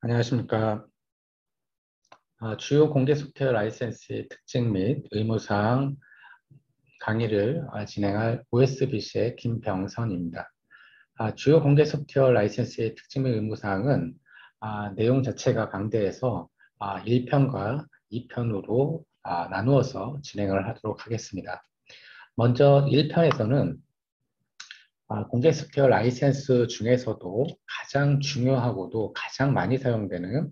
안녕하십니까. 주요 공개 소프트웨어 라이센스의 특징 및 의무사항 강의를 진행할 OSBC의 김병선입니다. 주요 공개 소프트웨어 라이센스의 특징 및 의무사항은 내용 자체가 강대해서 1편과 2편으로 나누어서 진행을 하도록 하겠습니다. 먼저 1편에서는 공개 소프트웨어 라이센스 중에서도 가장 중요하고도 가장 많이 사용되는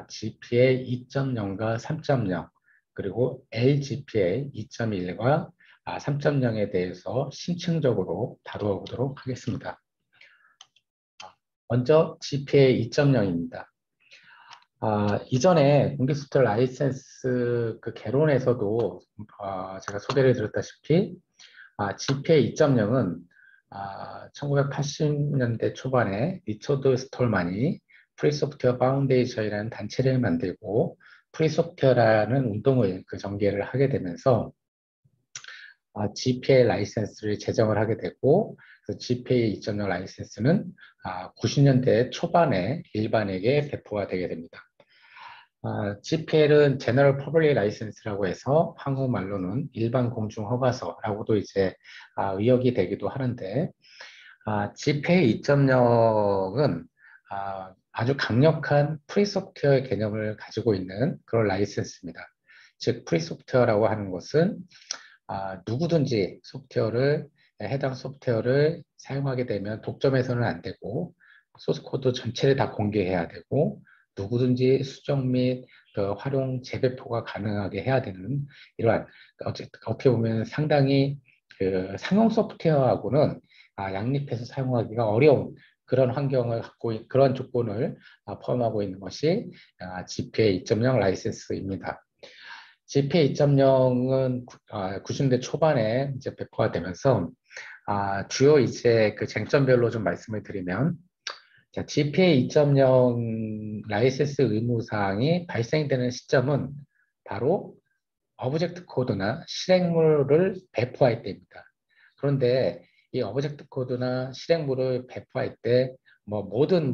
GPA 2.0과 3.0 그리고 LGPA 2.1과 3.0에 대해서 심층적으로 다뤄보도록 하겠습니다. 먼저 GPA 2.0입니다. 이전에 공개 소프트웨어 라이센스 그 개론에서도 제가 소개를 드렸다시피 GPA 2.0은 1980년대 초반에 리처드 스톨만이 프리소프트웨어 파운데이션이라는 단체를 만들고 프리소프트웨어라는 운동을 전개를 하게 되면서 GPA 라이센스를 제정을 하게 되고 그래서 GPA 2.0 라이센스는 90년대 초반에 일반에게 배포가 되게 됩니다. GPL은 General Public License라고 해서 한국말로는 일반 공중 허가서라고도 이제 의역이 되기도 하는데 GPL 2.0은 아주 강력한 프리소프트웨어 개념을 가지고 있는 그런 라이센스입니다. 즉 프리소프트웨어라고 하는 것은 누구든지 해당 소프트웨어를 사용하게 되면 독점해서는 안 되고 소스코드 전체를 다 공개해야 되고 누구든지 수정 및 활용 재배포가 가능하게 해야 되는 이러한 어떻게 보면 상당히 상용 소프트웨어하고는 양립해서 사용하기가 어려운 그런 환경을 갖고 그런 조건을 포함하고 있는 것이 GPA 2.0 라이센스입니다. GPA 2.0은 90년대 초반에 이제 배포가 되면서 주요 이제 그 쟁점별로 좀 말씀을 드리면 GPA 2.0 라이센스 의무사항이 발생되는 시점은 바로 오브젝트 코드나 실행물을 배포할 때입니다. 그런데 이 오브젝트 코드나 실행물을 배포할 때 모든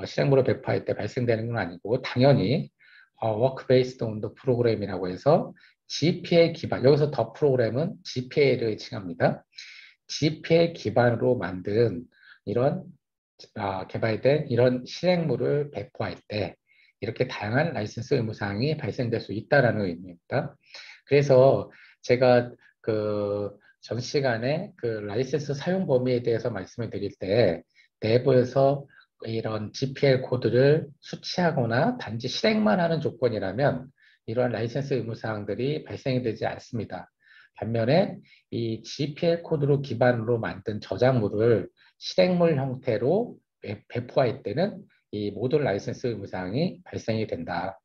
실행물을 배포할 때 발생되는 건 아니고 당연히 워크 베이스드 온 더 프로그램이라고 해서 GPA 기반, 여기서 더 프로그램은 GPA를 칭합니다. GPA 기반으로 만든 이런 개발된 이런 실행물을 배포할 때 이렇게 다양한 라이센스 의무사항이 발생될 수 있다는 의미입니다. 그래서 제가 전 시간에 그 라이센스 사용 범위에 대해서 말씀을 드릴 때 내부에서 이런 GPL 코드를 수취하거나 단지 실행만 하는 조건이라면 이러한 라이센스 의무사항들이 발생이 되지 않습니다. 반면에 이 GPL 코드로 기반으로 만든 저작물을 실행물 형태로 배포할 때는 이 모든 라이센스 의무사항이 발생이 된다.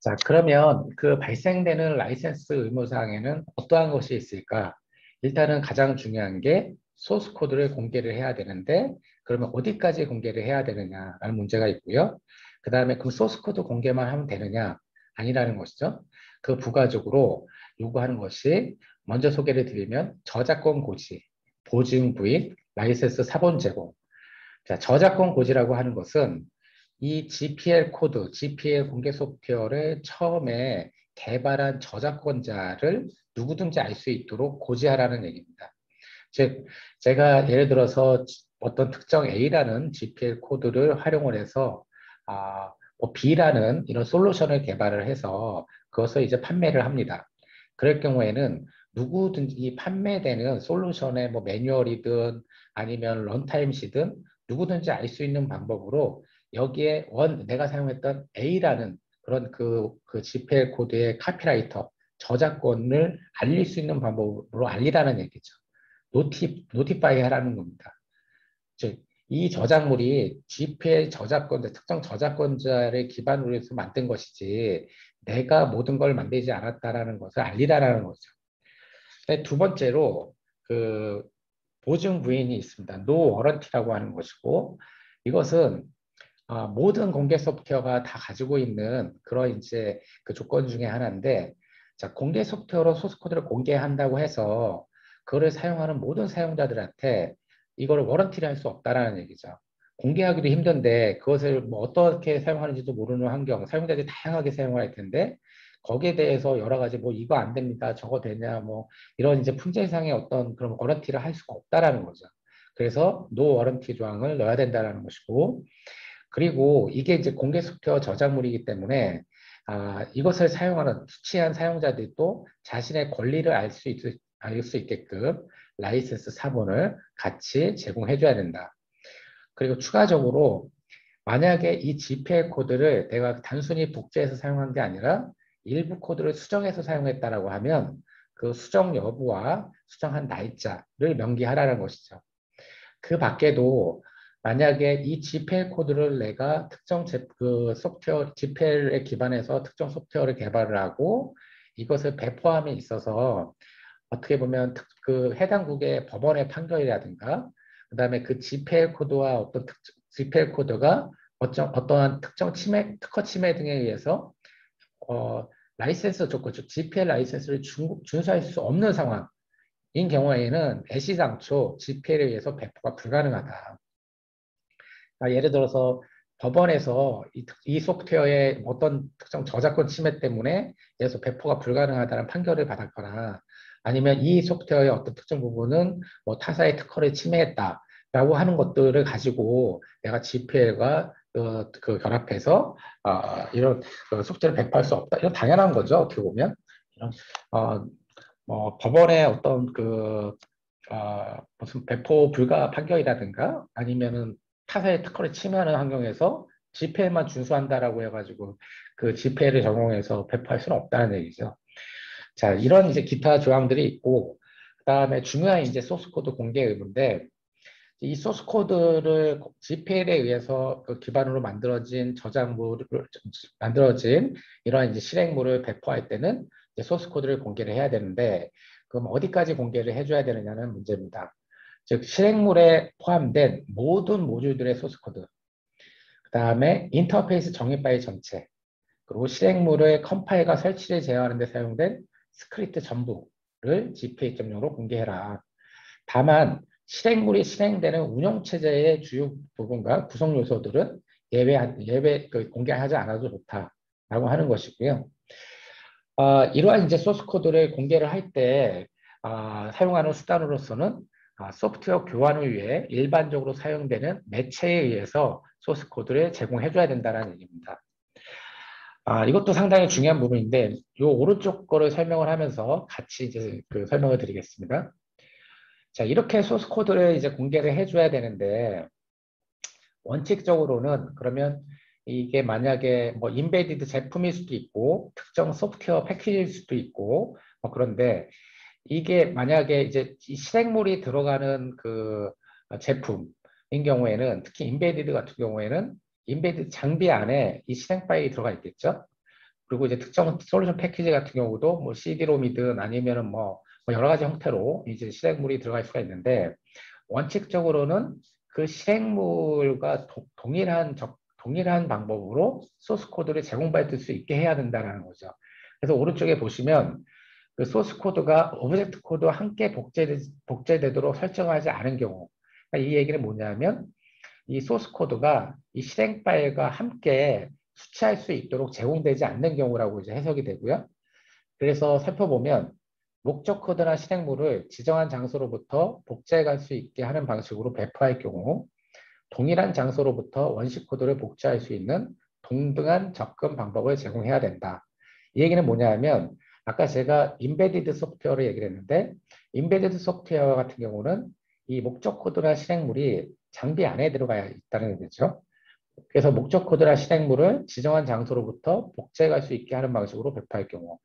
자, 그러면 그 발생되는 라이센스 의무사항에는 어떠한 것이 있을까? 일단은 가장 중요한 게 소스 코드를 공개를 해야 되는데 그러면 어디까지 공개를 해야 되느냐라는 문제가 있고요. 그 다음에 그럼 소스 코드 공개만 하면 되느냐? 아니라는 것이죠. 그 부가적으로 요구하는 것이 먼저 소개를 드리면 저작권 고지, 보증 부인, 라이센스 사본 제공. 자, 저작권 고지라고 하는 것은 이 GPL 코드, GPL 공개 소프트웨어를 처음에 개발한 저작권자를 누구든지 알 수 있도록 고지하라는 얘기입니다. 즉, 제가 예를 들어서 어떤 특정 A라는 GPL 코드를 활용을 해서 B라는 이런 솔루션을 개발을 해서 그것을 이제 판매를 합니다. 그럴 경우에는 누구든지 이 판매되는 솔루션의 매뉴얼이든 아니면 런타임시든 누구든지 알 수 있는 방법으로 여기에 내가 사용했던 A라는 그런 그 GPL 코드의 카피라이터, 저작권을 알릴 수 있는 방법으로 알리라는 얘기죠. 노티파이 하라는 겁니다. 즉, 이 저작물이 GPL 저작권자, 특정 저작권자를 기반으로 해서 만든 것이지 내가 모든 걸 만들지 않았다라는 것을 알리라는 거죠. 두 번째로 그 보증 부인이 있습니다. 노 워런티라고 하는 것이고 이것은 모든 공개 소프트웨어가 다 가지고 있는 그런 이제 그 조건 중에 하나인데 자, 공개 소프트웨어로 소스 코드를 공개한다고 해서 그거를 사용하는 모든 사용자들한테 이걸 워런티를 할 수 없다라는 얘기죠. 공개하기도 힘든데 그것을 뭐 어떻게 사용하는지도 모르는 환경, 사용자들이 다양하게 사용할 텐데 거기에 대해서 여러 가지 뭐 이거 안 됩니다, 저거 되냐, 뭐 이런 이제 품질상의 어떤 그런 워런티를 할 수가 없다라는 거죠. 그래서 노 워런티 조항을 넣어야 된다라는 것이고, 그리고 이게 이제 공개 소프트웨어 저작물이기 때문에 이것을 사용하는 취한 사용자들도 자신의 권리를 알 수 있게끔 라이센스 사본을 같이 제공해 줘야 된다. 그리고 추가적으로 만약에 이 GPL 코드를 내가 단순히 복제해서 사용한 게 아니라 일부 코드를 수정해서 사용했다라고 하면 그 수정 여부와 수정한 날짜를 명기하라는 것이죠. 그 밖에도 만약에 이 GPL 코드를 내가 특정 그 소프트웨어 GPL에 기반해서 특정 소프트웨어를 개발을 하고 이것을 배포함에 있어서 어떻게 보면 그 해당국의 법원의 판결이라든가 그다음에 그 GPL 코드와 어떤 GPL 코드가 어떠한 특정 침해, 특허 침해 등에 의해서 라이센스 조건, 즉 GPL 라이센스를 준수할 수 없는 상황인 경우에는 애시당초 GPL에 의해서 배포가 불가능하다. 예를 들어서 법원에서 이 소프트웨어의 어떤 특정 저작권 침해 때문에 예서 배포가 불가능하다는 판결을 받았거나 아니면 이 소프트웨어의 어떤 특정 부분은 뭐 타사의 특허를 침해했다라고 하는 것들을 가지고 내가 GPL과 그 결합해서 이런 소프트웨어를 배포할 수 없다. 이건 당연한 거죠. 어떻게 보면 이런 어, 뭐 법원의 어떤 무슨 배포 불가 판결이라든가 아니면은 타사의 특허를 침해하는 환경에서 GPL만 준수한다라고 해가지고 그 GPL을 적용해서 배포할 수는 없다는 얘기죠. 자, 이런 이제 기타 조항들이 있고, 그 다음에 중요한 이제 소스 코드 공개 의무인데, 이 소스 코드를 GPL에 의해서 그 기반으로 만들어진 만들어진 이러한 이제 실행물을 배포할 때는 이제 소스 코드를 공개를 해야 되는데, 그럼 어디까지 공개를 해줘야 되느냐는 문제입니다. 즉, 실행물에 포함된 모든 모듈들의 소스 코드, 그 다음에 인터페이스 정의 파일 전체, 그리고 실행물의 컴파일과 설치를 제어하는 데 사용된 스크립트 전부를 GPA.0로 공개해라. 다만 실행물이 실행되는 운영체제의 주요 부분과 구성 요소들은 공개하지 않아도 좋다라고 하는 것이고요. 이러한 이제 소스 코드를 공개를 할 때 사용하는 수단으로서는 소프트웨어 교환을 위해 일반적으로 사용되는 매체에 의해서 소스 코드를 제공해 줘야 된다는 얘기입니다. 이것도 상당히 중요한 부분인데 이 오른쪽 거를 설명을 하면서 같이 이제 그 설명을 드리겠습니다. 자, 이렇게 소스 코드를 이제 공개를 해줘야 되는데 원칙적으로는 그러면 이게 만약에 뭐 인베디드 제품일 수도 있고 특정 소프트웨어 패키지일 수도 있고 그런데 이게 만약에 이제 이 실행물이 들어가는 그 제품인 경우에는 특히 인베디드 같은 경우에는 인베디드 장비 안에 이 실행 파일이 들어가 있겠죠. 그리고 이제 특정 솔루션 패키지 같은 경우도 뭐 CD롬이든 아니면은 뭐 여러 가지 형태로 이제 실행물이 들어갈 수가 있는데 원칙적으로는 그 실행물과 동일한 방법으로 소스 코드를 제공받을 수 있게 해야 된다는 거죠. 그래서 오른쪽에 보시면 그 소스 코드가 오브젝트 코드와 함께 복제되도록 설정하지 않은 경우, 그러니까 이 얘기는 뭐냐면 이 소스 코드가 이 실행 파일과 함께 수치할 수 있도록 제공되지 않는 경우라고 이제 해석이 되고요. 그래서 살펴보면 목적 코드나 실행물을 지정한 장소로부터 복제해 갈 수 있게 하는 방식으로 배포할 경우 동일한 장소로부터 원시 코드를 복제할 수 있는 동등한 접근 방법을 제공해야 된다. 이 얘기는 뭐냐 하면 아까 제가 인베디드 소프트웨어를 얘기를 했는데 인베디드 소프트웨어 같은 경우는 이 목적 코드나 실행물이 장비 안에 들어가야 있다는 거죠. 그래서 목적 코드나 실행물을 지정한 장소로부터 복제해 갈 수 있게 하는 방식으로 배포할 경우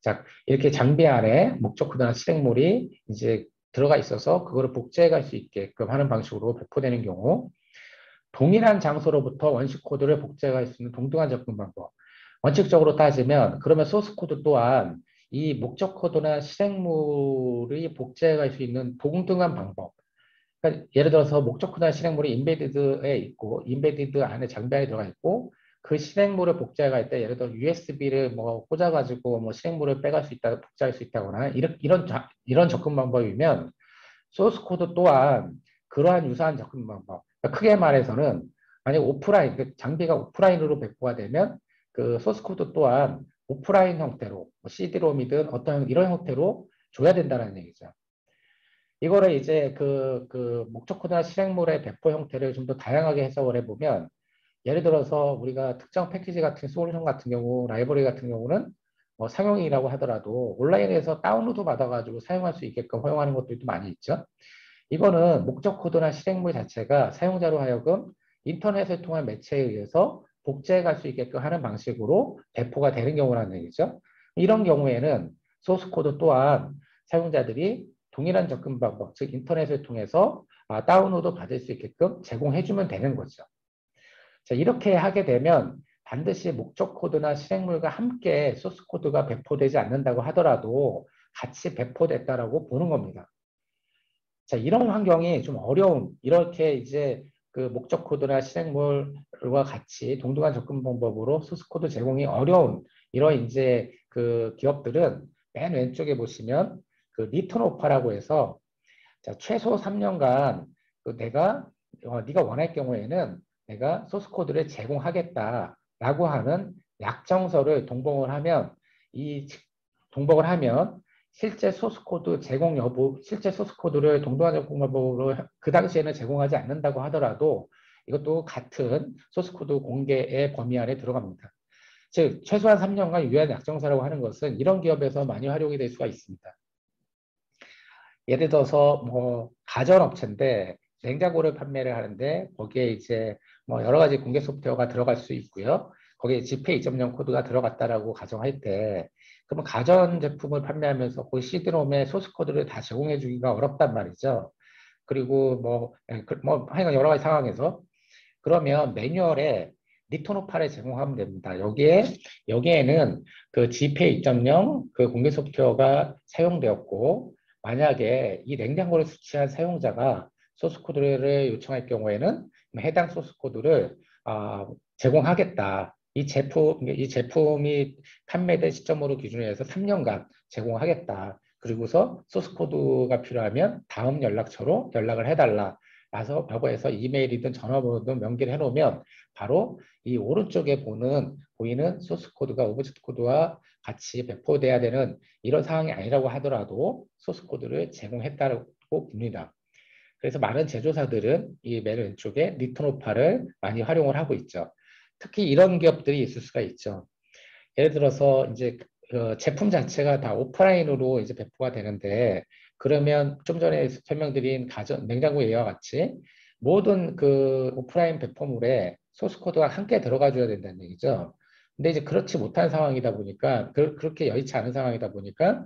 자, 이렇게 장비 안에 목적 코드나 실행물이 이제 들어가 있어서 그거를 복제해 갈 수 있게끔 하는 방식으로 배포되는 경우 동일한 장소로부터 원시 코드를 복제해 갈 수 있는 동등한 접근 방법. 원칙적으로 따지면 그러면 소스 코드 또한 이 목적 코드나 실행물이 복제해 갈 수 있는 동등한 방법. 그러니까 예를 들어서 목적 코드나 실행물이 인베디드에 있고 인베디드 안에 장비 안에 들어가 있고 그 실행물을 복제할 때 예를 들어 USB를 뭐 꽂아가지고 뭐 실행물을 빼갈 수 있다, 복제할 수 있다거나 이런 접근 방법이면 소스 코드 또한 그러한 유사한 접근 방법, 크게 말해서는 만약 오프라인, 그 장비가 오프라인으로 배포가 되면 그 소스 코드 또한 오프라인 형태로 뭐 CD롬이든 어떤 이런 형태로 줘야 된다는 얘기죠. 이거를 이제 그 목적 코드나 실행물의 배포 형태를 좀 더 다양하게 해석을 해보면 예를 들어서 우리가 특정 패키지 같은 솔루션 같은 경우, 라이브러리 같은 경우는 뭐 상용이라고 하더라도 온라인에서 다운로드 받아가지고 사용할 수 있게끔 허용하는 것들도 많이 있죠. 이거는 목적 코드나 실행물 자체가 사용자로 하여금 인터넷을 통한 매체에 의해서 복제해 갈 수 있게끔 하는 방식으로 배포가 되는 경우라는 얘기죠. 이런 경우에는 소스 코드 또한 사용자들이 동일한 접근 방법, 즉 인터넷을 통해서 다운로드 받을 수 있게끔 제공해주면 되는 거죠. 자, 이렇게 하게 되면 반드시 목적 코드나 실행물과 함께 소스 코드가 배포되지 않는다고 하더라도 같이 배포됐다라고 보는 겁니다. 자, 이런 환경이 좀 어려운, 이렇게 이제 그 목적 코드나 실행물과 같이 동등한 접근 방법으로 소스 코드 제공이 어려운 이런 이제 그 기업들은 맨 왼쪽에 보시면 그 리턴오파라고 해서 자, 최소 3년간 그 네가 원할 경우에는 내가 소스 코드를 제공하겠다라고 하는 약정서를 동봉을 하면 실제 소스 코드 제공 여부, 실제 소스 코드를 동등한 제공 여부로 그 당시에는 제공하지 않는다고 하더라도 이것도 같은 소스 코드 공개의 범위 안에 들어갑니다. 즉 최소한 3년간 유효한 약정서라고 하는 것은 이런 기업에서 많이 활용이 될 수가 있습니다. 예를 들어서 뭐 가전업체인데 냉장고를 판매를 하는데 거기에 이제 뭐 여러 가지 공개 소프트웨어가 들어갈 수 있고요. 거기에 지페이 2.0 코드가 들어갔다라고 가정할 때 그러면 가전 제품을 판매하면서 그 CD롬의 소스 코드를 다 제공해 주기가 어렵단 말이죠. 그리고 뭐 하여간 여러 가지 상황에서 그러면 매뉴얼에 리토노파를 제공하면 됩니다. 여기에는 그 GPA 2.0 그 공개 소프트웨어가 사용되었고, 만약에 이 냉장고를 수취한 사용자가 소스 코드를 요청할 경우에는 해당 소스 코드를 제공하겠다. 이 제품이 판매된 시점으로 기준해서 3년간 제공하겠다. 그리고서 소스 코드가 필요하면 다음 연락처로 연락을 해달라. 라고 해서 이메일이든 전화번호든 명기를 해놓으면 바로 이 오른쪽에 보이는 소스 코드가 오브젝트 코드와 같이 배포돼야 되는 이런 상황이 아니라고 하더라도 소스 코드를 제공했다고 봅니다. 그래서 많은 제조사들은 이 맨 왼쪽에 리턴오파를 많이 활용을 하고 있죠. 특히 이런 기업들이 있을 수가 있죠. 예를 들어서 이제 그 제품 자체가 다 오프라인으로 이제 배포가 되는데 그러면 좀 전에 설명드린 가전 냉장고 예와 같이 모든 그 오프라인 배포물에 소스 코드가 함께 들어가 줘야 된다는 얘기죠. 근데 이제 그렇지 못한 상황이다 보니까 그렇게 여의치 않은 상황이다 보니까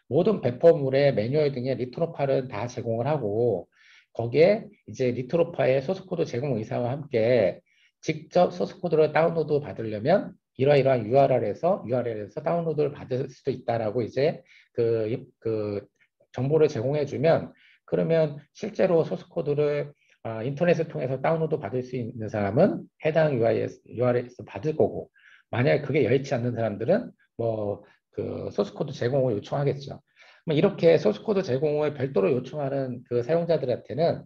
모든 배포물의 매뉴얼 등의 리트로파를 다 제공을 하고 거기에 이제 리트로파의 소스 코드 제공 의사와 함께 직접 소스 코드를 다운로드 받으려면 이러이러한 URL에서 다운로드를 받을 수도 있다라고 이제 그 정보를 제공해 주면 그러면 실제로 소스 코드를 인터넷을 통해서 다운로드 받을 수 있는 사람은 해당 URL에서 받을 거고 만약에 그게 여의치 않는 사람들은 뭐 그 소스 코드 제공을 요청하겠죠. 뭐 이렇게 소스 코드 제공을 별도로 요청하는 그 사용자들한테는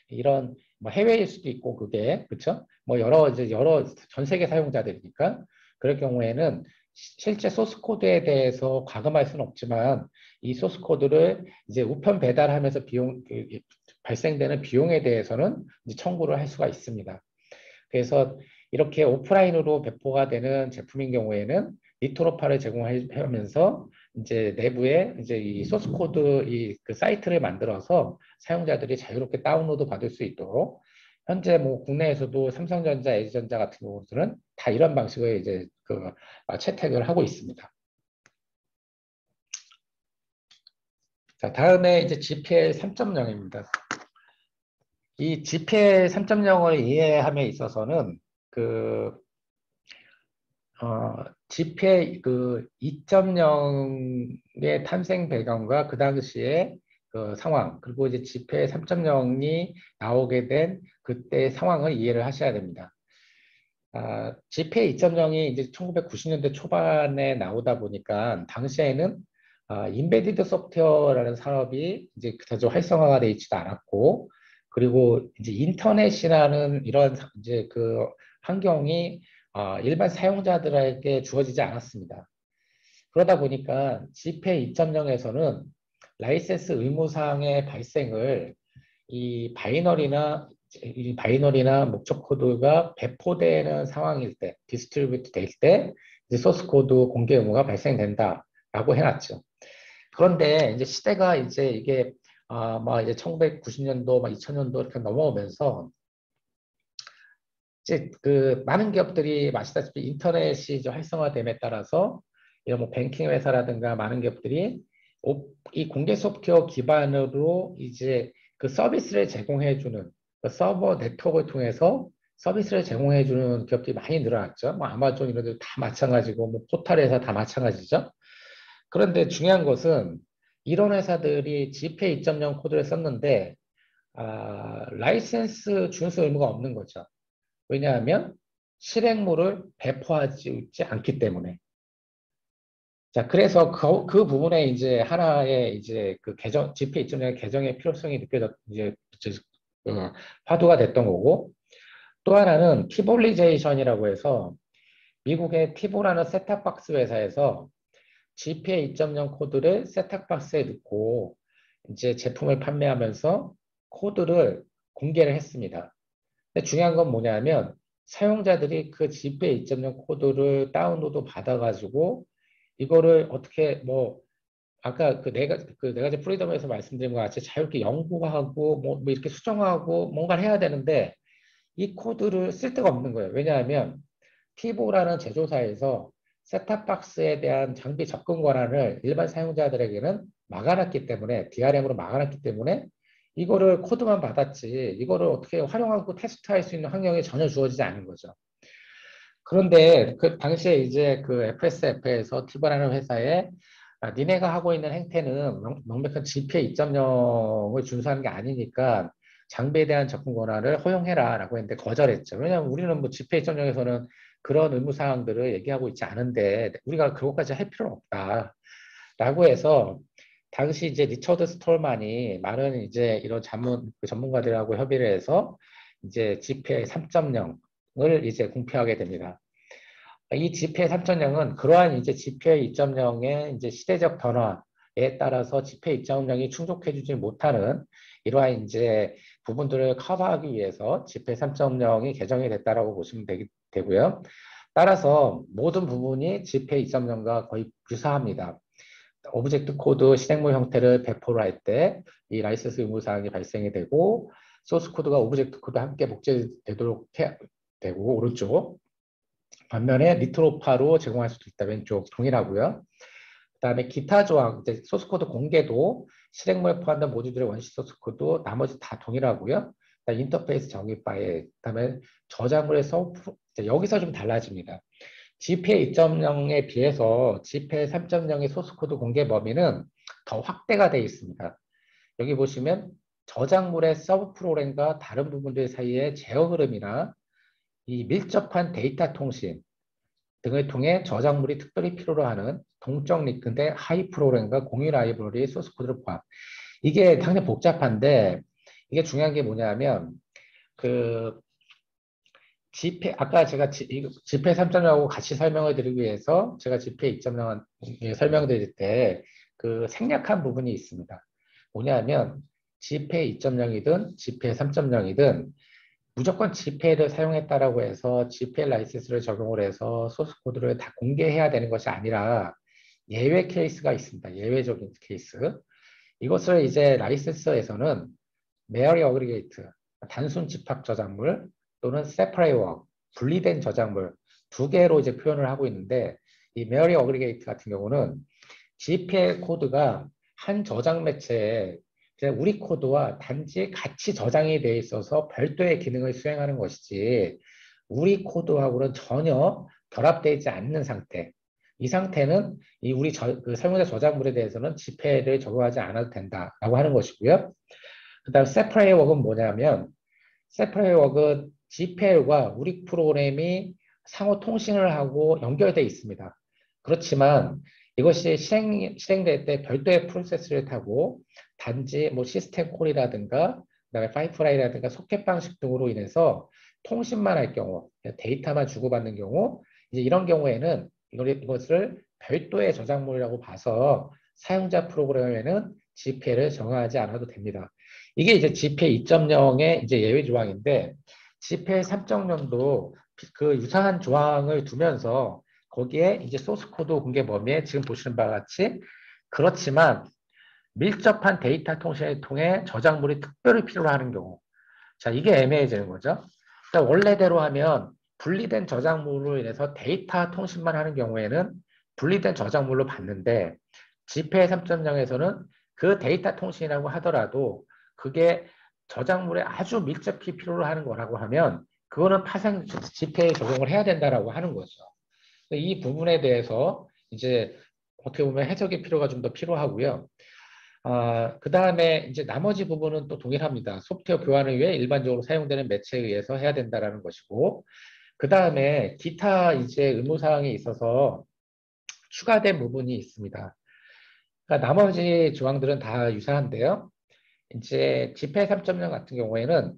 이런 뭐 해외일 수도 있고 그게 그렇죠? 뭐 여러 전 세계 사용자들이니까 그럴 경우에는 실제 소스 코드에 대해서 과금할 수는 없지만 이 소스 코드를 이제 우편 배달하면서 발생되는 비용에 대해서는 이제 청구를 할 수가 있습니다. 그래서 이렇게 오프라인으로 배포가 되는 제품인 경우에는 리토로파를 제공하면서 이제 내부에 이제 이 소스 코드 그 사이트를 만들어서 사용자들이 자유롭게 다운로드 받을 수 있도록 현재 뭐 국내에서도 삼성전자, LG전자 같은 경우들은 다 이런 방식의 이제 채택을 하고 있습니다. 자, 다음에 이제 GPL 3.0입니다. 이 GPL 3.0을 이해함에 있어서는 GPL 2.0의 탄생 배경과 그 당시의 그 상황, 그리고 이제 GPL 3.0이 나오게 된 그때 상황을 이해를 하셔야 됩니다. GPL 2.0이 이제 1990년대 초반에 나오다 보니까 당시에는 인베디드 소프트웨어라는 산업이 이제 그다지 활성화가 되어 있지도 않았고 그리고 이제 인터넷이라는 이런 이제 그 환경이 일반 사용자들에게 주어지지 않았습니다. 그러다 보니까 GPA 2.0에서는 라이센스 의무사항의 발생을 이 바이너리나 목적 코드가 배포되는 상황일 때, 디스트리뷰트 될 때, 이제 소스 코드 공개 의무가 발생된다라고 해놨죠. 그런데 이제 시대가 이제 이게 막 이제 1990년도, 막 2000년도 이렇게 넘어오면서 이제 그 많은 기업들이 아시다시피 인터넷이 이제 활성화됨에 따라서 이런 뭐 뱅킹 회사라든가 많은 기업들이 이 공개 소프트웨어 기반으로 이제 그 서비스를 제공해주는 그 서버 네트워크를 통해서 서비스를 제공해주는 기업들이 많이 늘어났죠. 뭐 아마존 이런 데도 다 마찬가지고 뭐 포털 회사 다 마찬가지죠. 그런데 중요한 것은 이런 회사들이 GPA 2.0 코드를 썼는데 라이센스 준수 의무가 없는 거죠. 왜냐하면 실행물을 배포하지 않기 때문에. 자, 그래서 그 부분에 이제 하나의 이제 그 GPA 2.0의 개정의 필요성이 이제 화두가 됐던 거고, 또 하나는 티볼리제이션이라고 해서 미국의 티보라는 셋탑박스 회사에서 GPA 2.0 코드를 셋탑박스에 넣고 이제 제품을 판매하면서 코드를 공개를 했습니다. 근데 중요한 건 뭐냐면 사용자들이 그 GPA 2.0 코드를 다운로드 받아가지고 이거를 어떻게 뭐 아까 그 네 가지 프리덤에서 말씀드린 것 같이 자유롭게 연구하고 뭐 이렇게 수정하고 뭔가를 해야 되는데 이 코드를 쓸 데가 없는 거예요. 왜냐하면 티보라는 제조사에서 셋탑박스에 대한 장비 접근 권한을 일반 사용자들에게는 막아놨기 때문에 DRM으로 막아놨기 때문에 이거를 코드만 받았지 이거를 어떻게 활용하고 테스트할 수 있는 환경이 전혀 주어지지 않은 거죠. 그런데 그 당시에 이제 그 FSF에서 티보라는 회사에 니네가 하고 있는 행태는 명백한 GPA 2.0을 준수하는 게 아니니까 장비에 대한 접근 권한을 허용해라 라고 했는데 거절했죠. 왜냐하면 우리는 뭐 GPA 2.0에서는 그런 의무사항들을 얘기하고 있지 않은데 우리가 그것까지 할 필요는 없다 라고 해서 당시 이제 리처드 스톨만이 많은 이제 이런 전문가들하고 협의를 해서 이제 GPA 3.0을 이제 공표하게 됩니다. 이 GPA 3.0은 그러한 이제 GPA 2.0의 이제 시대적 변화에 따라서 GPA 2.0이 충족해주지 못하는 이러한 이제 부분들을 커버하기 위해서 GPA 3.0이 개정이 됐다라고 보시면 되고요. 따라서 모든 부분이 GPA 2.0과 거의 유사합니다. 오브젝트 코드 실행물 형태를 배포를 할 때 이 라이센스 의무 사항이 발생이 되고 소스 코드가 오브젝트 코드와 함께 복제되도록 해야 되고 오른쪽 반면에 리트로파로 제공할 수도 있다. 왼쪽 동일하고요. 그다음에 기타 조항, 이제 소스 코드 공개도 실행물에 포함된 모듈들의 원시 소스 코드 나머지 다 동일하고요. 그다음에 인터페이스 정의 파일, 그다음에 저장물에서 여기서 좀 달라집니다. GPA 2.0에 비해서 GPA 3.0의 소스 코드 공개 범위는 더 확대가 되어 있습니다. 여기 보시면 저장물의 서브 프로그램과 다른 부분들 사이의 제어 흐름이나 이 밀접한 데이터 통신 등을 통해 저작물이 특별히 필요로 하는 동적 링크인데 하이 프로그램과 공유 라이브러리 소스 코드를 포함. 이게 상당히 복잡한데 이게 중요한 게 뭐냐면 그 GPA 아까 제가 GPA 3.0하고 같이 설명을 드리기 위해서 제가 GPA 2.0 설명드릴 때 그 생략한 부분이 있습니다. 뭐냐면 GPA 2.0이든 GPA 3.0이든 무조건 GPA를 사용했다라고 해서 GPL 라이센스를 적용을 해서 소스 코드를 다 공개해야 되는 것이 아니라 예외 케이스가 있습니다. 예외적인 케이스. 이것을 이제 라이센스에서는 메어리 어그리게이트, 단순 집합 저작물 또는 세퍼레이트 워크, 분리된 저작물 두 개로 이제 표현을 하고 있는데 이 메어리 어그리게이트 같은 경우는 GPL 코드가 한 저장 매체에 우리 코드와 단지 같이 저장이 되어 있어서 별도의 기능을 수행하는 것이지 우리 코드하고는 전혀 결합되지 않는 상태. 이 상태는 그 사용자 저작물에 대해서는 집회를 적용하지 않아도 된다라고 하는 것이고요. 그다음 세퍼레이트 워크는 뭐냐면 세퍼레이트 워크는 GPL과 우리 프로그램이 상호 통신을 하고 연결되어 있습니다. 그렇지만 이것이 실행될 때 별도의 프로세스를 타고 단지 뭐 시스템 콜이라든가 그다음에 파이프라인이라든가 소켓 방식 등으로 인해서 통신만 할 경우, 데이터만 주고받는 경우, 이제 이런 경우에는 이것을 별도의 저작물이라고 봐서 사용자 프로그램에는 GPL을 정하지 않아도 됩니다. 이게 이제 GPL 2.0의 이제 예외 조항인데, GPL 3.0도 그 유사한 조항을 두면서 거기에 이제 소스 코드 공개 범위에 지금 보시는 바와 같이, 그렇지만 밀접한 데이터 통신을 통해 저작물이 특별히 필요로 하는 경우, 자, 이게 애매해지는 거죠. 그러니까 원래대로 하면 분리된 저작물로 인해서 데이터 통신만 하는 경우에는 분리된 저작물로 받는데, GPL 3.0에서는 그 데이터 통신이라고 하더라도 그게 저작물에 아주 밀접히 필요로 하는 거라고 하면 그거는 파생 GPL에 적용을 해야 된다라고 하는 거죠. 이 부분에 대해서 이제 어떻게 보면 해석의 필요가 좀 더 필요하고요. 그 다음에 이제 나머지 부분은 또 동일합니다. 소프트웨어 교환을 위해 일반적으로 사용되는 매체에 의해서 해야 된다라는 것이고, 그 다음에 기타 이제 의무사항에 있어서 추가된 부분이 있습니다. 그러니까 나머지 조항들은 다 유사한데요. 이제 GPL 3.0 같은 경우에는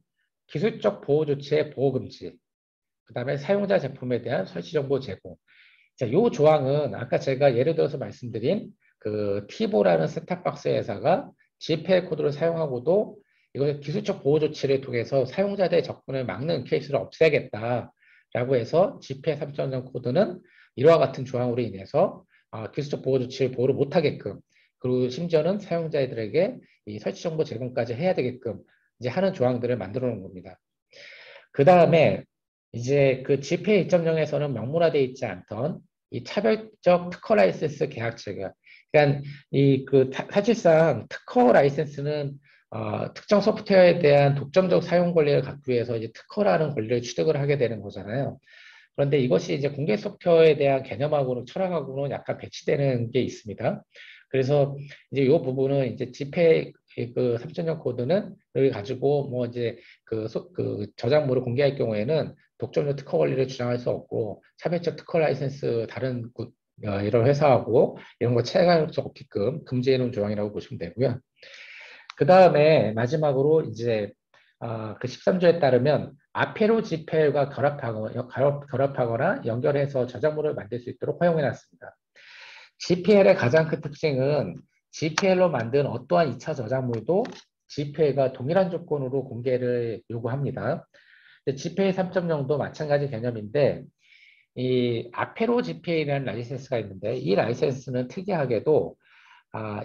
기술적 보호 조치의 보호 금지, 그 다음에 사용자 제품에 대한 설치 정보 제공. 자, 요 조항은 아까 제가 예를 들어서 말씀드린 그 티보라는 셋탑박스 회사가 GPL 코드를 사용하고도 이걸 기술적 보호 조치를 통해서 사용자들의 접근을 막는 케이스를 없애겠다라고 해서 GPL 3.0 코드는 이와 같은 조항으로 인해서 기술적 보호 조치를 보호를 못하게끔, 그리고 심지어는 사용자들에게 이 설치 정보 제공까지 해야 되게끔 이제 하는 조항들을 만들어 놓은 겁니다. 그 다음에 이제 그 GPL 2.0에서는 명문화되어 있지 않던 이 차별적 특허 라이센스 계약 체결. 그러니까 사실상 특허 라이센스는 특정 소프트웨어에 대한 독점적 사용 권리를 갖기 위해서 이제 특허라는 권리를 취득을 하게 되는 거잖아요. 그런데 이것이 이제 공개 소프트웨어에 대한 개념하고는 철학하고는 약간 배치되는 게 있습니다. 그래서 이제 이 부분은 이제 집회 그 3.0 코드는 여기 가지고 뭐 이제 그 저작물을 공개할 경우에는 독점적 특허 권리를 주장할 수 없고 차별적 특허 라이센스 다른 이런 회사하고 이런 거 체감할 수 없게끔 금지해 놓은 조항이라고 보시면 되고요. 그 다음에 마지막으로 이제 그 13조에 따르면 아페로 지펠과 결합하거나 연결해서 저작물을 만들 수 있도록 허용해 놨습니다. GPL의 가장 큰 특징은 GPL로 만든 어떠한 2차 저작물도 GPL과 동일한 조건으로 공개를 요구합니다. GPL 3.0도 마찬가지 개념인데 이 아페로 GPL이라는 라이센스가 있는데 이 라이센스는 특이하게도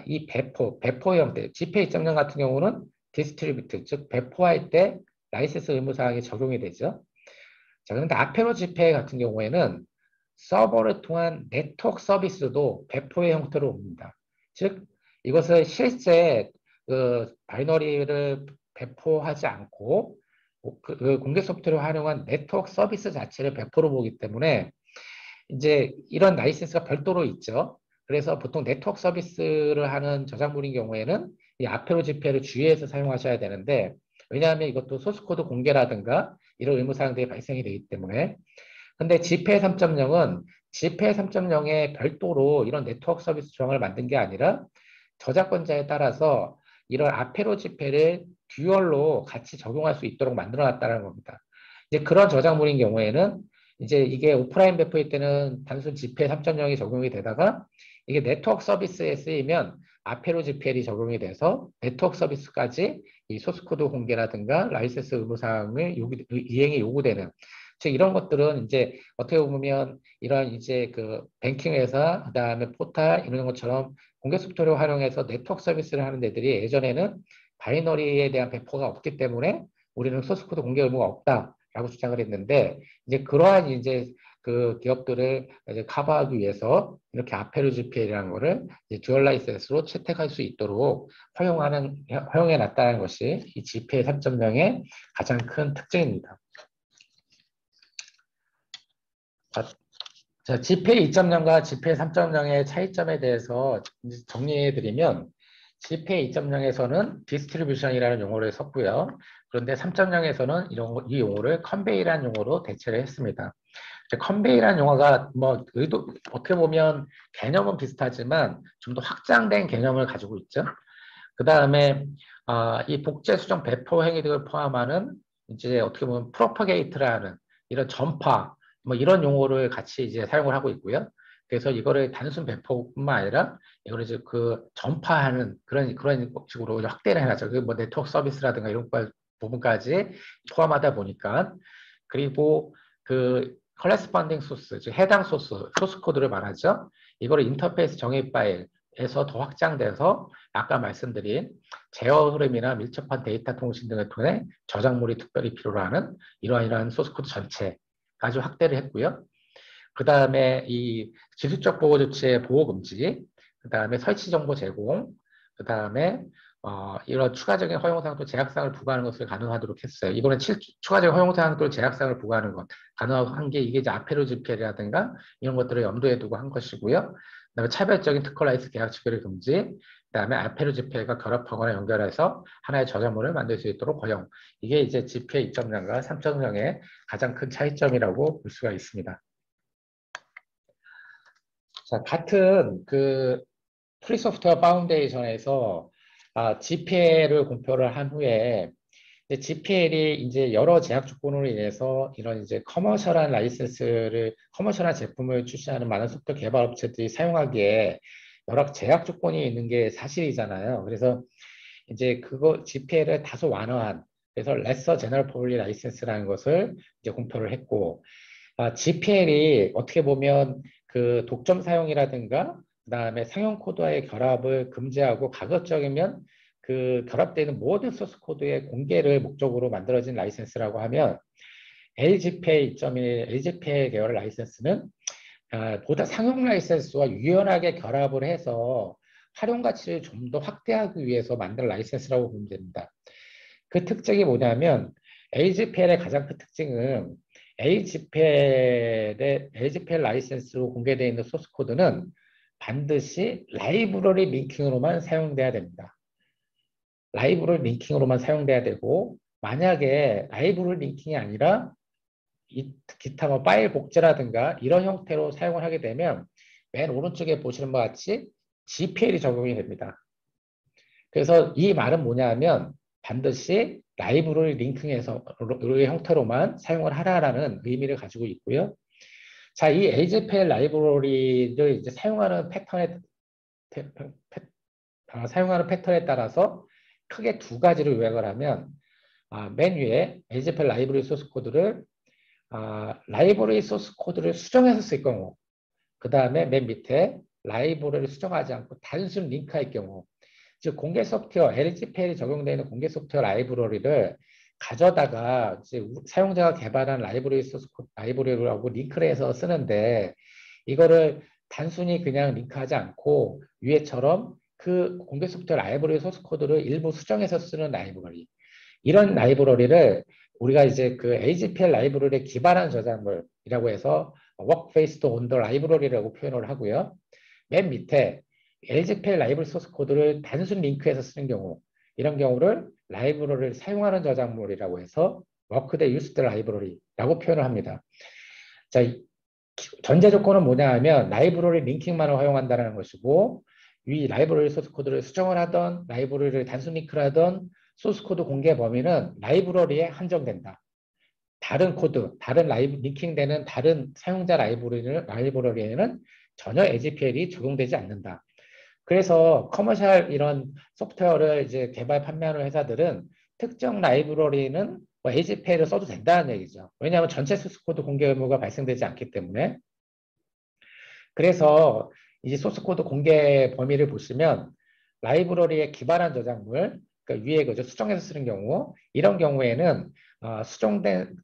이 배포 형태, GPL 2.0 같은 경우는 디스트리뷰트, 즉 배포할 때 라이센스 의무사항이 적용이 되죠. 자, 그런데 아페로 GPL 같은 경우에는 서버를 통한 네트워크 서비스도 배포의 형태로 옵니다. 즉, 이것을 실제 그 바이너리를 배포하지 않고 그 공개 소프트웨어를 활용한 네트워크 서비스 자체를 배포로 보기 때문에 이제 이런 라이센스가 별도로 있죠. 그래서 보통 네트워크 서비스를 하는 저작물인 경우에는 이 아페로 GPL을 주의해서 사용하셔야 되는데, 왜냐하면 이것도 소스코드 공개라든가 이런 의무사항들이 발생이 되기 때문에. 근데 GPL 3.0은 GPL 3.0에 별도로 이런 네트워크 서비스 조항을 만든 게 아니라 저작권자에 따라서 이런 아페로 GPL을 듀얼로 같이 적용할 수 있도록 만들어 놨다는 겁니다. 이제 그런 저작물인 경우에는 이제 이게 오프라인 배포일 때는 단순 GPL 3.0이 적용이 되다가 이게 네트워크 서비스에 쓰이면 아페로 GPL이 적용이 돼서 네트워크 서비스까지 이 소스코드 공개라든가 라이센스 의무사항을 이행이 요구되는, 즉 이런 것들은 이제 어떻게 보면 이런 이제 그 뱅킹 회사 그다음에 포탈 이런 것처럼 공개 소프트웨어를 활용해서 네트워크 서비스를 하는 데들이 예전에는 바이너리에 대한 배포가 없기 때문에 우리는 소스코드 공개 의무가 없다라고 주장을 했는데, 이제 그러한 이제 그 기업들을 이제 커버하기 위해서 이렇게 아페로 GPL이라는 거를 이제 듀얼 라이센스로 채택할 수 있도록 허용해 놨다는 것이 이 GPL 3.0의 가장 큰 특징입니다. 자, GPL 2.0과 GPL 3.0의 차이점에 대해서 정리해 드리면, GPL 2.0에서는 디스트리뷰션이라는 용어를 썼고요. 그런데 3.0에서는 이 용어를 컨베이라는 용어로 대체를 했습니다. 컨베이라는 용어가 뭐 어떻게 보면 개념은 비슷하지만 좀 더 확장된 개념을 가지고 있죠. 그 다음에 이 복제 수정 배포 행위 등을 포함하는 이제 어떻게 보면 프로퍼게이트라는 이런 전파 뭐 이런 용어를 같이 이제 사용을 하고 있고요. 그래서 이거를 단순 배포뿐만 아니라 이거를 이제 그 전파하는 그런 식으로 확대를 해놨죠. 그 뭐 네트워크 서비스라든가 이런 부분까지 포함하다 보니까 그리고 그 corresponding 소스, 즉 해당 소스 코드를 말하죠. 이거를 인터페이스 정의 파일에서 더 확장돼서 아까 말씀드린 제어 흐름이나 밀접한 데이터 통신 등을 통해 저작물이 특별히 필요로 하는 이러한 소스 코드 전체까지 확대를 했고요. 그 다음에 이 기술적 보호 조치의 보호 금지, 그 다음에 설치 정보 제공, 그 다음에 이런 추가적인 허용사항도 제약사항을 부과하는 것을 가능하도록 했어요. 이번에 추가적인 허용사항도 제약사항을 부과하는 것 가능한 게 이게 이제 아페로 GPL이라든가 이런 것들을 염두에 두고 한 것이고요. 그다음에 차별적인 특허 라이스 계약 체결의 금지, 그다음에 아페로 GPL과 결합하거나 연결해서 하나의 저작물을 만들 수 있도록 허용. 이게 이제 GPL 2.0과 3.0의 가장 큰 차이점이라고 볼 수가 있습니다. 자, 같은 그 프리소프트웨어 파운데이션에서 GPL을 공표를 한 후에 GPL이 이제 여러 제약 조건으로 인해서 이런 이제 커머셜한 제품을 출시하는 많은 소프트웨어 개발 업체들이 사용하기에 여러 제약 조건이 있는 게 사실이잖아요. 그래서 이제 그거 GPL을 다소 완화한 그래서 레서 제너럴 퍼블릭 라이센스라는 것을 이제 공표를 했고 GPL이 어떻게 보면 그 독점 사용이라든가 그다음에 상용 코드와의 결합을 금지하고 가급적이면 그 결합되는 모든 소스 코드의 공개를 목적으로 만들어진 라이센스라고 하면 LGPL 2.1, LGPL 계열 라이센스는 보다 상용 라이센스와 유연하게 결합을 해서 활용 가치를 좀 더 확대하기 위해서 만든 라이센스라고 보면 됩니다. 그 특징이 뭐냐면 LGPL의 가장 큰 특징은 LGPL 라이센스로 공개되어 있는 소스 코드는 반드시 라이브러리 링킹으로만 사용돼야 됩니다. 라이브러리 링킹으로만 사용돼야 되고 만약에 라이브러리 링킹이 아니라 기타 뭐 파일 복제라든가 이런 형태로 사용을 하게 되면 맨 오른쪽에 보시는 것 같이 GPL이 적용이 됩니다. 그래서 이 말은 뭐냐 하면 반드시 라이브러리 링킹해서 의 형태로만 사용을 하라라는 의미를 가지고 있고요. 자, 이 LGPL 라이브러리를 이제 사용하는 패턴에 따라서 크게 두 가지를 요약을 하면 맨 위에 LGPL 라이브러리 소스 코드를 라이브러리 소스 코드를 수정해서 쓸 경우 그 다음에 맨 밑에 라이브러리를 수정하지 않고 단순 링크할 경우 즉 공개 소프트웨어 LGPL이 적용되는 공개 소프트웨어 라이브러리를 가져다가 이제 사용자가 개발한 라이브러리 소스 코드 라이브러리라고 링크를 해서 쓰는데 이거를 단순히 그냥 링크하지 않고 위에처럼 그 공개 소프트웨어 라이브러리 소스 코드를 일부 수정해서 쓰는 라이브러리 이런 라이브러리를 우리가 이제 그 AGPL 라이브러리에 기반한 저작물이라고 해서 work based on the library라고 표현을 하고요. 맨 밑에 LGPL 라이브러리 소스 코드를 단순 링크해서 쓰는 경우 이런 경우를 라이브러리를 사용하는 저작물이라고 해서 work the used library라고 표현을 합니다. 자, 전제 조건은 뭐냐 하면 라이브러리 링킹만을 허용한다는 것이고 이 라이브러리 소스 코드를 수정을 하던 라이브러리를 단순 링크를 하던 소스 코드 공개 범위는 라이브러리에 한정된다. 다른 코드, 다른 링킹되는 다른 사용자 라이브러리에는 전혀 AGPL이 적용되지 않는다. 그래서 커머셜 이런 소프트웨어를 이제 개발 판매하는 회사들은 특정 라이브러리는 뭐 AGPL을 써도 된다는 얘기죠. 왜냐하면 전체 소스 코드 공개 의무가 발생되지 않기 때문에. 그래서 이 소스 코드 공개 범위를 보시면 라이브러리에 기반한 저작물, 그러니까 위에 그죠 수정해서 쓰는 경우, 이런 경우에는 수정된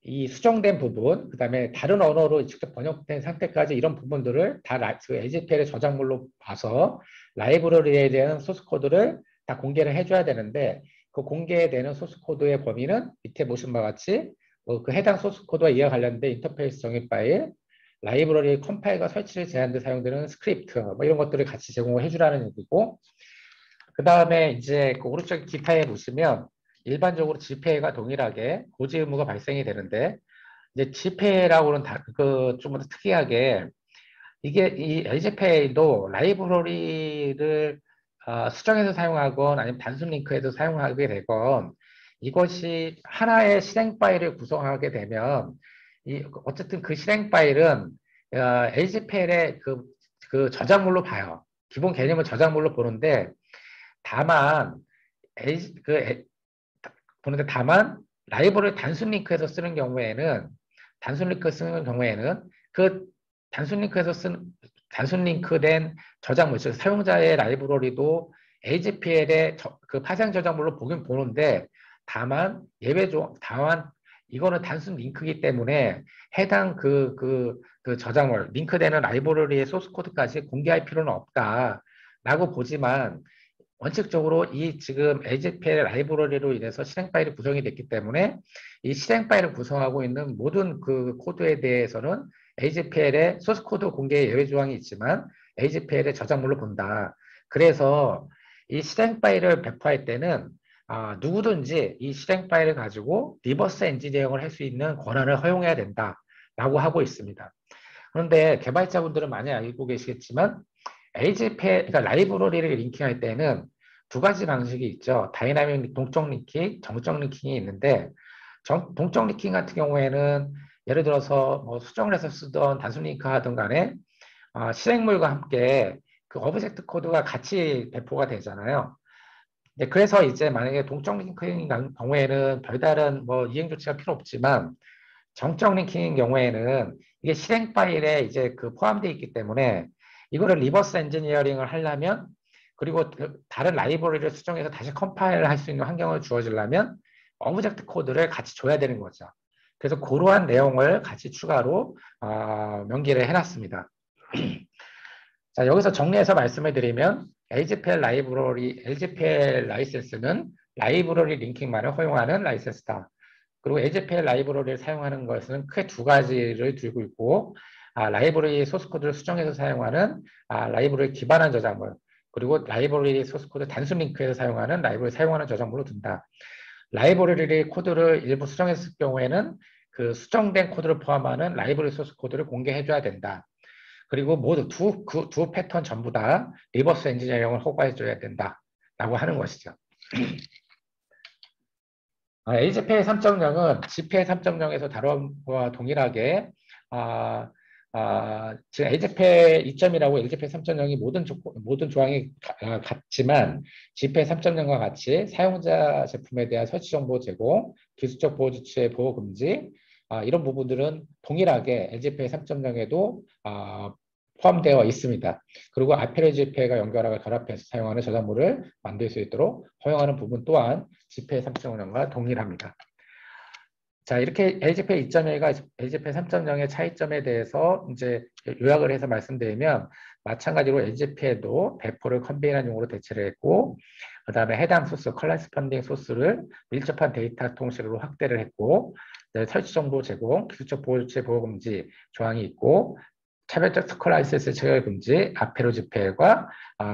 이 수정된 부분, 그 다음에 다른 언어로 직접 번역된 상태까지 이런 부분들을 다 AGPL의 저작물로 봐서 라이브러리에 대한 소스 코드를 다 공개를 해줘야 되는데 그 공개되는 소스 코드의 범위는 밑에 보신 바와 같이 그 해당 소스 코드와 이와 관련된 인터페이스 정의 파일, 라이브러리 컴파일과 설치를 제한돼 사용되는 스크립트 뭐 이런 것들을 같이 제공을 해주라는 얘기고 그 다음에 이제 그 오른쪽 기타에 보시면 일반적으로 집회가 동일하게 고지 의무가 발생이 되는데 이제 집회라고는 좀 더 특이하게 이게 이 LGPA도 라이브러리를 수정해서 사용하건 아니면 단순 링크해서 사용하게 되건 이것이 하나의 실행 파일을 구성하게 되면 어쨌든 그 실행 파일은 LGPL의 그 저작물로 봐요. 기본 개념을 저작물로 보는데 다만 LG, 다만 라이브러리 단순 링크해서 쓰는 경우에는 그 단순 링크해서 쓴 단순 링크된 저작물, 즉 사용자의 라이브러리도 HPL의 그 파생 저작물로 보긴 보는데 다만 다만 이거는 단순 링크이기 때문에 해당 그 저작물, 링크되는 라이브러리의 소스 코드까지 공개할 필요는 없다라고 보지만 원칙적으로 이 지금 HPL 라이브러리로 인해서 실행 파일이 구성이 됐기 때문에 이 실행 파일을 구성하고 있는 모든 그 코드에 대해서는 HPL의 소스 코드 공개 예외 조항이 있지만 HPL의 저작물로 본다. 그래서 이 실행 파일을 배포할 때는 누구든지 이 실행 파일을 가지고 리버스 엔지니어링을 할 수 있는 권한을 허용해야 된다라고 하고 있습니다. 그런데 개발자분들은 많이 알고 계시겠지만 그러니까 라이브러리를 링킹할 때는 두 가지 방식이 있죠. 다이나믹 동적 링킹, 정적 링킹이 있는데 동적 링킹 같은 경우에는 예를 들어서 뭐 수정을 해서 쓰던 단순 링크 하든 간에 실행물과 함께 그 오브젝트 코드가 같이 배포가 되잖아요. 네, 그래서 이제 만약에 동적 링킹인 경우에는 별다른 뭐 이행 조치가 필요 없지만 정적 링킹인 경우에는 이게 실행 파일에 이제 그 포함되어 있기 때문에 이거를 리버스 엔지니어링을 하려면 그리고 다른 라이브러리를 수정해서 다시 컴파일을 할 수 있는 환경을 주어지려면 오브젝트 코드를 같이 줘야 되는 거죠. 그래서 그러한 내용을 같이 추가로 명기를 해놨습니다. 자, 여기서 정리해서 말씀을 드리면 LGPL 라이센스는 라이브러리 링킹만을 허용하는 라이센스다. 그리고 LGPL 라이브러리를 사용하는 것은 크게 두 가지를 들고 있고 라이브러리 소스코드를 수정해서 사용하는 라이브러리 기반한 저작물 그리고 라이브러리 소스코드 단순 링크에서 사용하는 라이브러리 사용하는 저작물로 둔다. 라이브러리 코드를 일부 수정했을 경우에는 그 수정된 코드를 포함하는 라이브러리 소스코드를 공개해줘야 된다. 그리고 모두 두 패턴 전부 다 리버스 엔지니어링을 허가해줘야 된다라고 하는 것이죠. HPL 3.0은 GPL 3.0에서 다룬 거와 동일하게 지금 HPL 2.이라고 HPL 3.0이 모든 조항이 같지만 GPL 3.0과 같이 사용자 제품에 대한 설치 정보 제공, 기술적 보호 조치의 보호 금지 이런 부분들은 동일하게 LGPL 3.0에도 포함되어 있습니다. 그리고 아페레 GPL과 연결하고 결합해서 사용하는 저작물을 만들 수 있도록 허용하는 부분 또한 GPL 3.0과 동일합니다. 자, 이렇게 LGPL 2.1과 LGPL 3.0의 차이점에 대해서 이제 요약을 해서 말씀드리면 마찬가지로 LGPL도 배포를 컨베이너 용으로 대체를 했고 그 다음에 해당 소스, 커러스펀딩 소스를 밀접한 데이터 통신으로 확대를 했고 설치 정보 제공, 기술적 보호 조치 보호 금지 조항이 있고 차별적 스컬 라이센스 체결 금지, 아페로 GPL과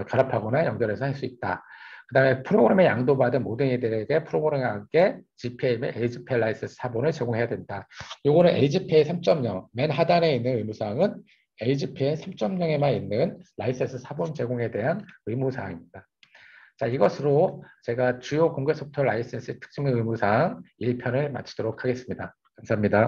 결합하거나 연결해서 할 수 있다. 그 다음에 프로그램의 양도받은 모든 이들에게 프로그램과 함께 GPL 및 HPL 라이센스 사본을 제공해야 된다. 요거는 LGPL 3.0, 맨 하단에 있는 의무사항은 LGPL 3.0에만 있는 라이센스 사본 제공에 대한 의무사항입니다. 자, 이것으로 제가 주요 공개 소프트웨어 라이센스 특징 의무사항 1편을 마치도록 하겠습니다. 감사합니다.